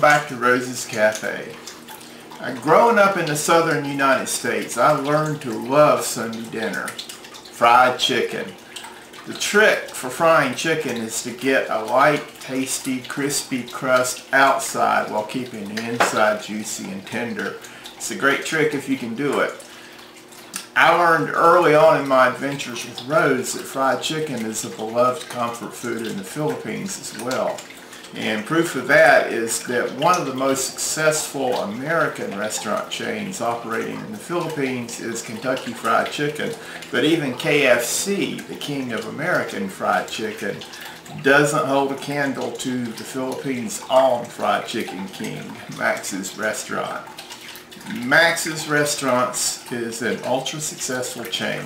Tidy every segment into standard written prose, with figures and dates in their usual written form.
welcome back to Rose's Cafe. Growing up in the southern United States, I learned to love Sunday dinner, fried chicken. The trick for frying chicken is to get a light, tasty, crispy crust outside while keeping the inside juicy and tender. It's a great trick if you can do it. I learned early on in my adventures with Rose that fried chicken is a beloved comfort food in the Philippines as well. And proof of that is that one of the most successful American restaurant chains operating in the Philippines is Kentucky Fried Chicken. But even KFC, the king of American fried chicken, doesn't hold a candle to the Philippines' own fried chicken king, Max's Restaurant. Max's Restaurants is an ultra successful chain.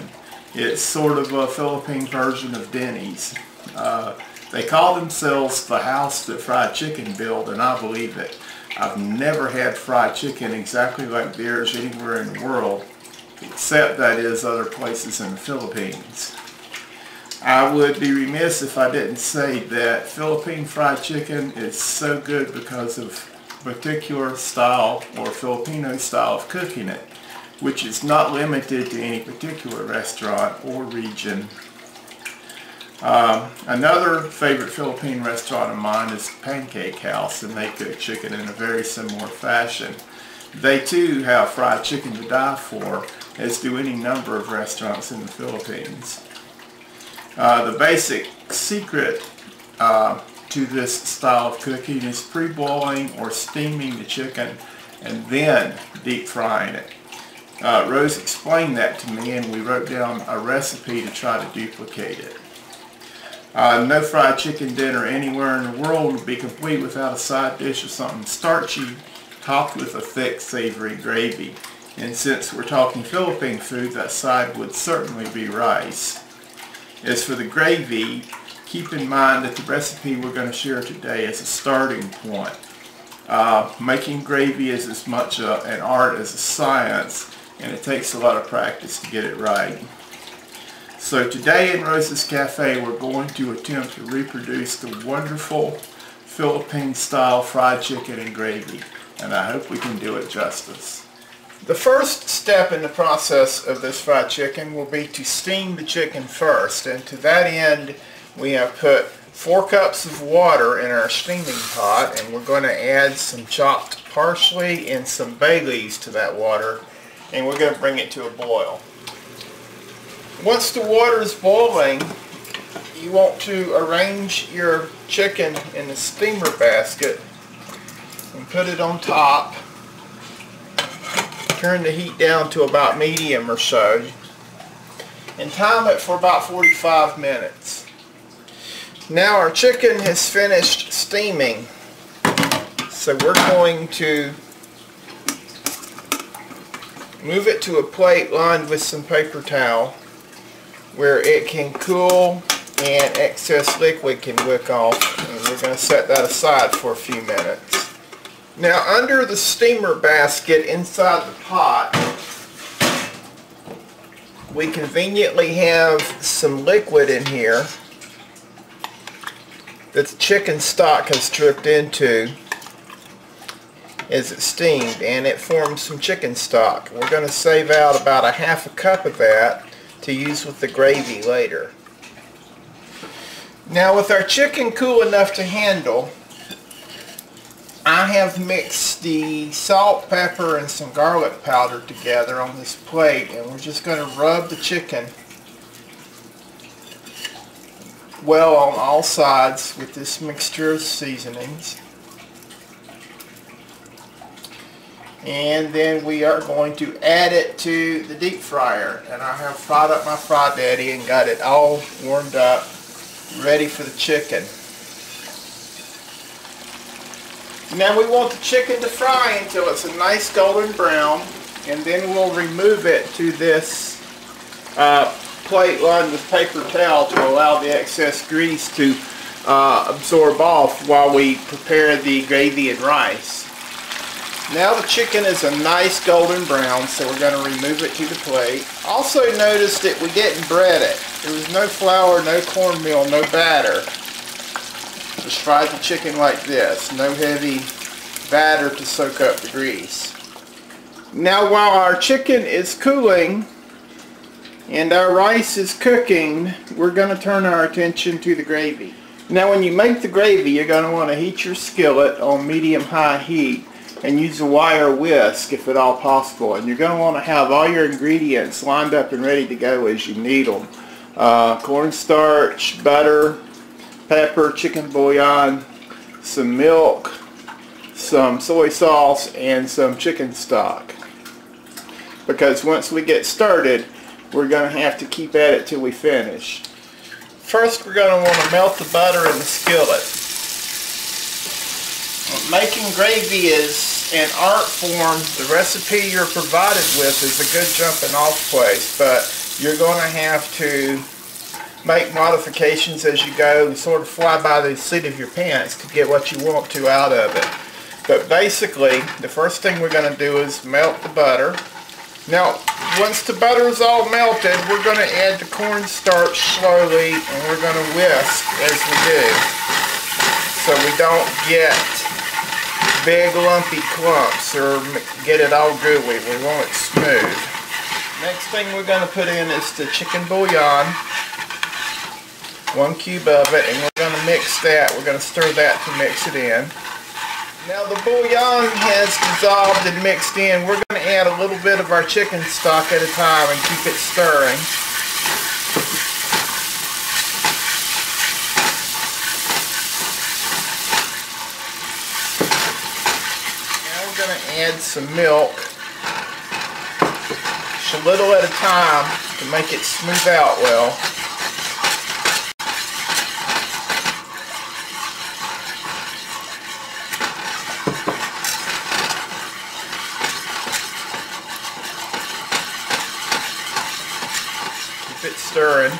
It's sort of a Philippine version of Denny's. They call themselves the house that fried chicken built, and I believe it. I've never had fried chicken exactly like theirs anywhere in the world, except that is other places in the Philippines. I would be remiss if I didn't say that Philippine fried chicken is so good because of particular style or Filipino style of cooking it, which is not limited to any particular restaurant or region. Another favorite Philippine restaurant of mine is the Pancake House, and they cook chicken in a very similar fashion. They too have fried chicken to die for, as do any number of restaurants in the Philippines. The basic secret to this style of cooking is pre-boiling or steaming the chicken and then deep frying it. Rose explained that to me, and we wrote down a recipe to try to duplicate it. No fried chicken dinner anywhere in the world would be complete without a side dish of something starchy topped with a thick savory gravy. And since we're talking Philippine food, that side would certainly be rice. As for the gravy, keep in mind that the recipe we're going to share today is a starting point. Making gravy is as much an art as a science, and it takes a lot of practice to get it right. So today in Rose's Cafe, we're going to attempt to reproduce the wonderful Philippine-style fried chicken and gravy, and I hope we can do it justice. The first step in the process of this fried chicken will be to steam the chicken first, and to that end we have put 4 cups of water in our steaming pot, and we're going to add some chopped parsley and some bay leaves to that water, and we're going to bring it to a boil. Once the water is boiling, you want to arrange your chicken in the steamer basket and put it on top. Turn the heat down to about medium or so and time it for about 45 minutes. Now our chicken has finished steaming, so we're going to move it to a plate lined with some paper towel where it can cool and excess liquid can wick off, and we're going to set that aside for a few minutes. Now under the steamer basket inside the pot, we conveniently have some liquid in here that the chicken stock has dripped into as it's steamed, and it forms some chicken stock. We're going to save out about a half a cup of that to use with the gravy later. Now with our chicken cool enough to handle, I have mixed the salt, pepper, and some garlic powder together on this plate, and we're just going to rub the chicken well on all sides with this mixture of seasonings. And then we are going to add it to the deep fryer, and I have fried up my Fry Daddy and got it all warmed up, ready for the chicken. Now we want the chicken to fry until it's a nice golden brown, and then we'll remove it to this plate lined with paper towel to allow the excess grease to absorb off while we prepare the gravy and rice. Now the chicken is a nice golden brown, so we're going to remove it to the plate. Also notice that we didn't bread it. There was no flour, no cornmeal, no batter. Just fried the chicken like this. No heavy batter to soak up the grease. Now while our chicken is cooling and our rice is cooking, we're going to turn our attention to the gravy. Now when you make the gravy, you're going to want to heat your skillet on medium-high heat and use a wire whisk if at all possible. And you're going to want to have all your ingredients lined up and ready to go as you need them. Cornstarch, butter, pepper, chicken bouillon, some milk, some soy sauce, and some chicken stock. Because once we get started, we're going to have to keep at it till we finish. First, we're going to want to melt the butter in the skillet. Making gravy is an art form. The recipe you're provided with is a good jumping off place, but you're going to have to make modifications as you go and sort of fly by the seat of your pants to get what you want to out of it. But basically, the first thing we're going to do is melt the butter. Now, once the butter is all melted, we're going to add the cornstarch slowly, and we're going to whisk as we do, so we don't get big lumpy clumps or get it all gooey. We want it smooth. Next thing we're going to put in is the chicken bouillon, 1 cube of it, and we're going to mix that. We're going to stir that to mix it in. Now the bouillon has dissolved and mixed in. We're going to add a little bit of our chicken stock at a time and keep it stirring. Now we're going to add some milk, just a little at a time to make it smooth out well. Keep it stirring.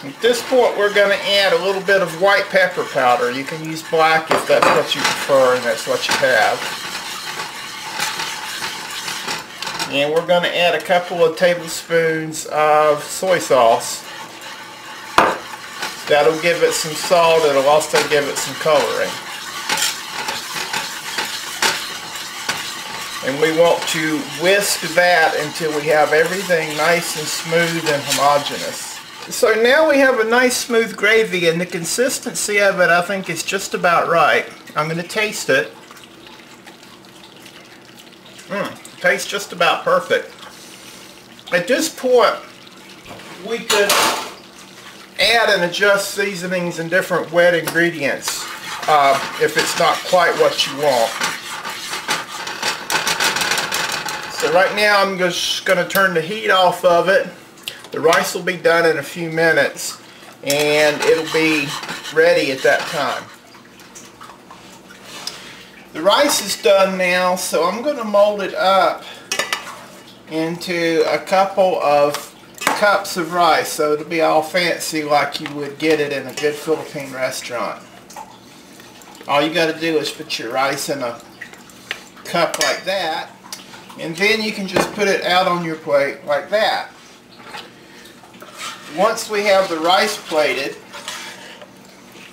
At this point, we're going to add a little bit of white pepper powder. You can use black if that's what you prefer and that's what you have. And we're going to add a couple of tablespoons of soy sauce. That'll give it some salt. It'll also give it some coloring. And we want to whisk that until we have everything nice and smooth and homogeneous. So now we have a nice smooth gravy, and the consistency of it I think is just about right. I'm going to taste it. Tastes just about perfect. At this point, we could add and adjust seasonings and different wet ingredients if it's not quite what you want. So right now I'm just going to turn the heat off of it. The rice will be done in a few minutes, and it'll be ready at that time. The rice is done now, so I'm going to mold it up into a couple of cups of rice, so it'll be all fancy like you would get it in a good Philippine restaurant. All you got to do is put your rice in a cup like that, and then you can just put it out on your plate like that. Once we have the rice plated,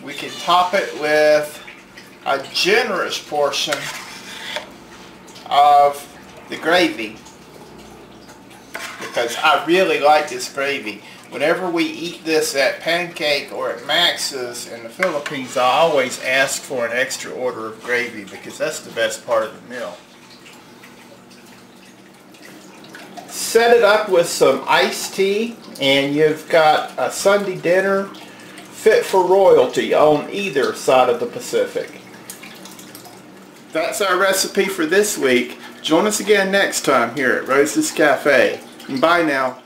we can top it with a generous portion of the gravy, because I really like this gravy. Whenever we eat this at Pancake or at Max's in the Philippines, I always ask for an extra order of gravy because that's the best part of the meal. Set it up with some iced tea, and you've got a Sunday dinner fit for royalty on either side of the Pacific. That's our recipe for this week. Join us again next time here at Rose's Cafe. And bye now.